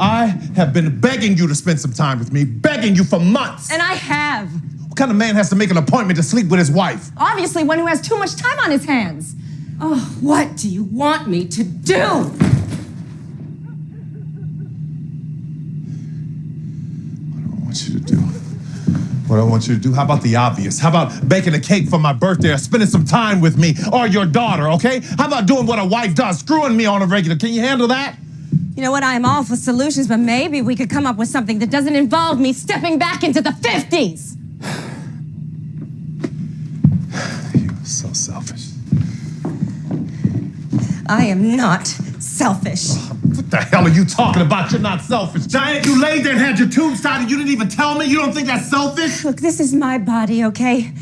I have been begging you to spend some time with me, begging you for months. And I have. What kind of man has to make an appointment to sleep with his wife? Obviously, one who has too much time on his hands. Oh, what do you want me to do? What I want you to do, how about the obvious? How about baking a cake for my birthday or spending some time with me or your daughter, okay? How about doing what a wife does, screwing me on a regular? Can you handle that? You know what, I am all for solutions, but maybe we could come up with something that doesn't involve me stepping back into the 50s. You're so selfish. I am not selfish. What the hell are you talking about? You're not selfish. Diane, you laid there and had your tubes tied and you didn't even tell me? You don't think that's selfish? Look, this is my body, okay?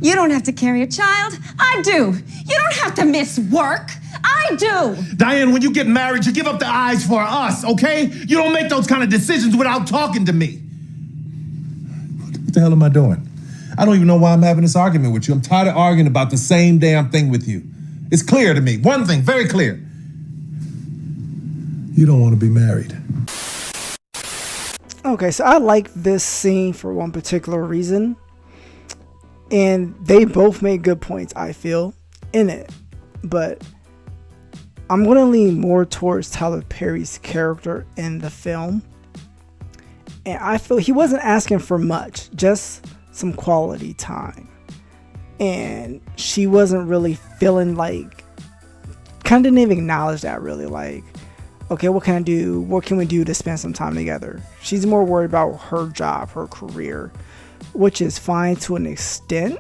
You don't have to carry a child. I do. You don't have to miss work. I do. Diane, when you get married, you give up the eyes for us, okay? You don't make those kind of decisions without talking to me. What the hell am I doing? I don't even know why I'm having this argument with you. I'm tired of arguing about the same damn thing with you. It's clear to me. One thing, very clear. You don't want to be married. Okay, so I like this scene for one particular reason. And they both made good points, I feel, in it. But I'm going to lean more towards Tyler Perry's character in the film. And I feel he wasn't asking for much, just some quality time. And she wasn't really feeling like, kind of didn't even acknowledge that really, like, okay, what can I do? What can we do to spend some time together? She's more worried about her job, her career, which is fine to an extent,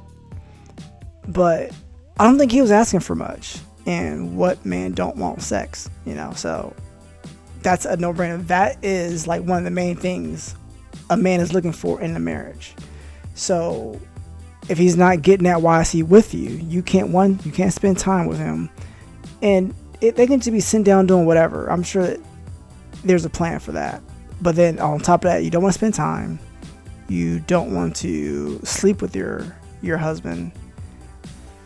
but I don't think he was asking for much. And what man don't want sex, you know? So that's a no-brainer. That is like one of the main things a man is looking for in a marriage. So if he's not getting that, why is he with you? You can't spend time with him, and they can just be sitting down doing whatever. I'm sure that there's a plan for that. But then on top of that, you don't want to spend time. You don't want to sleep with your husband.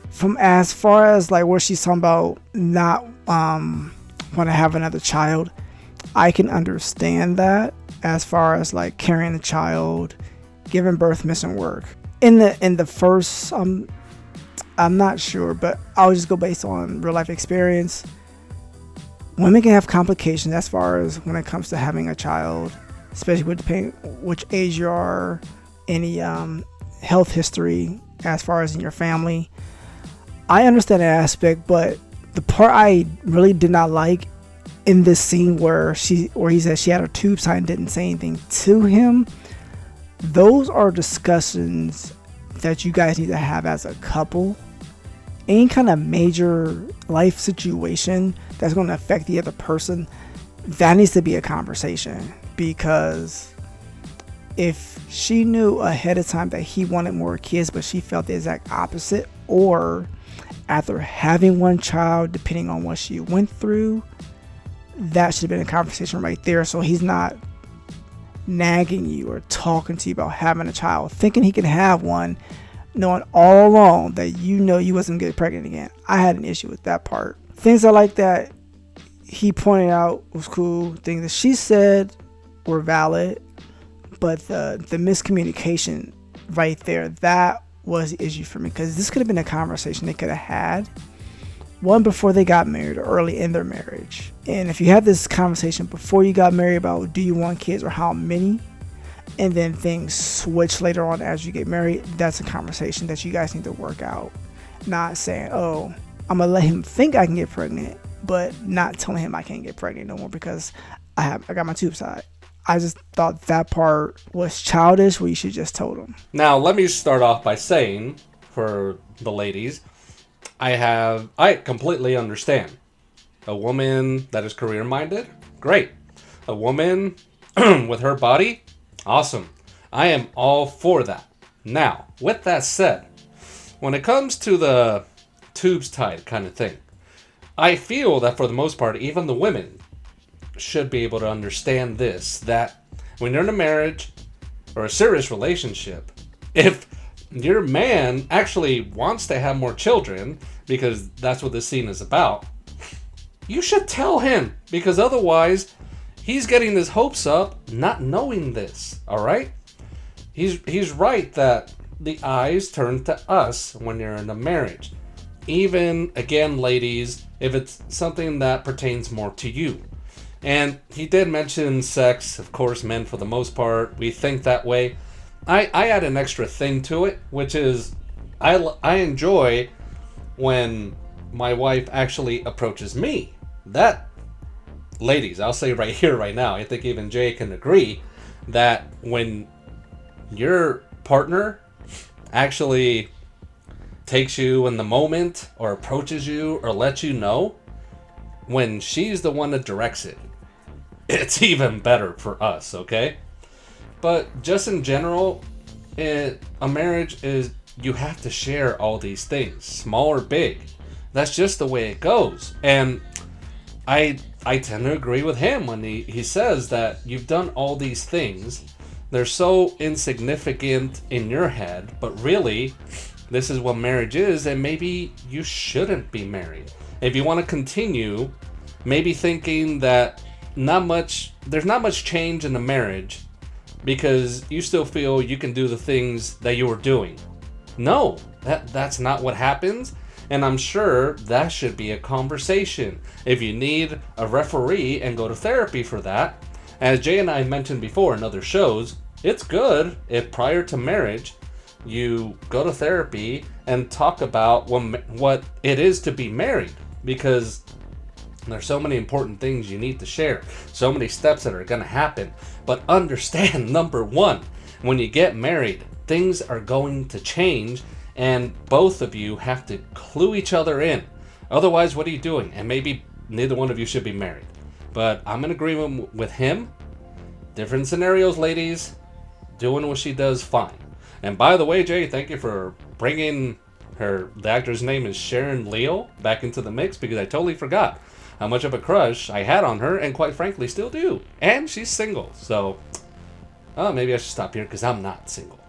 From as far as like what she's talking about, not want to have another child, I can understand that. As far as like carrying a child, giving birth, missing work. In the first, I'm not sure, but I'll just go based on real life experience. Women can have complications as far as when it comes to having a child, especially with depending which age you are, any health history as far as in your family. I understand that aspect, but the part I really did not like in this scene where he said she had her tubes tied and didn't say anything to him, those are discussions that you guys need to have as a couple. Any kind of major life situation that's going to affect the other person, that needs to be a conversation. Because if she knew ahead of time that he wanted more kids, but she felt the exact opposite, or after having one child, depending on what she went through, that should have been a conversation right there. So he's not nagging you or talking to you about having a child, thinking he can have one, knowing all along that you wasn't getting pregnant again. I had an issue with that part. Things I like that he pointed out was cool. Things that she said were valid, but the miscommunication right there, that was the issue for me, because this could have been a conversation they could have had, one, before they got married or early in their marriage. And if you had this conversation before you got married about do you want kids or how many, and then things switch later on as you get married, that's a conversation that you guys need to work out. Not saying, oh, I'm gonna let him think I can get pregnant, but not telling him I can't get pregnant no more because I got my tubes tied. I just thought that part was childish, where you should just told him. Now, let me start off by saying, for the ladies, I completely understand. A woman that is career-minded, great. A woman with her body, awesome. I am all for that. Now, with that said, when it comes to the tubes tied kind of thing, I feel that for the most part, even the women should be able to understand this, that when you're in a marriage or a serious relationship, if your man actually wants to have more children, because that's what this scene is about, you should tell him, because otherwise he's getting his hopes up not knowing this, all right? He's right that the eyes turn to us when you're in a marriage. Even, again, ladies, if it's something that pertains more to you. And he did mention sex. Of course, men, for the most part, we think that way. I add an extra thing to it, which is I enjoy when my wife actually approaches me. That, ladies, I'll say right here, right now, I think even Jay can agree that when your partner actually takes you in the moment or approaches you or lets you know, when she's the one that directs it, it's even better for us, okay? But just in general, a marriage is, you have to share all these things, small or big. That's just the way it goes. And I tend to agree with him when he says that you've done all these things. They're so insignificant in your head, but really, this is what marriage is, and maybe you shouldn't be married. If you want to continue, maybe thinking that there's not much change in the marriage because you still feel you can do the things that you were doing. No, that's not what happens. And I'm sure that should be a conversation. If you need a referee and go to therapy for that, as Jay and I mentioned before in other shows, it's good if prior to marriage you go to therapy and talk about what it is to be married, because there's so many important things you need to share, so many steps that are going to happen. But understand, number one, when you get married, things are going to change, and both of you have to clue each other in. Otherwise, what are you doing? And maybe neither one of you should be married. But I'm in agreement with him. Different scenarios, ladies. Doing what she does, fine. And by the way, Jay, thank you for bringing the actor's name is Sharon Leo, back into the mix, because I totally forgot how much of a crush I had on her, and quite frankly still do. And she's single, so maybe I should stop here because I'm not single.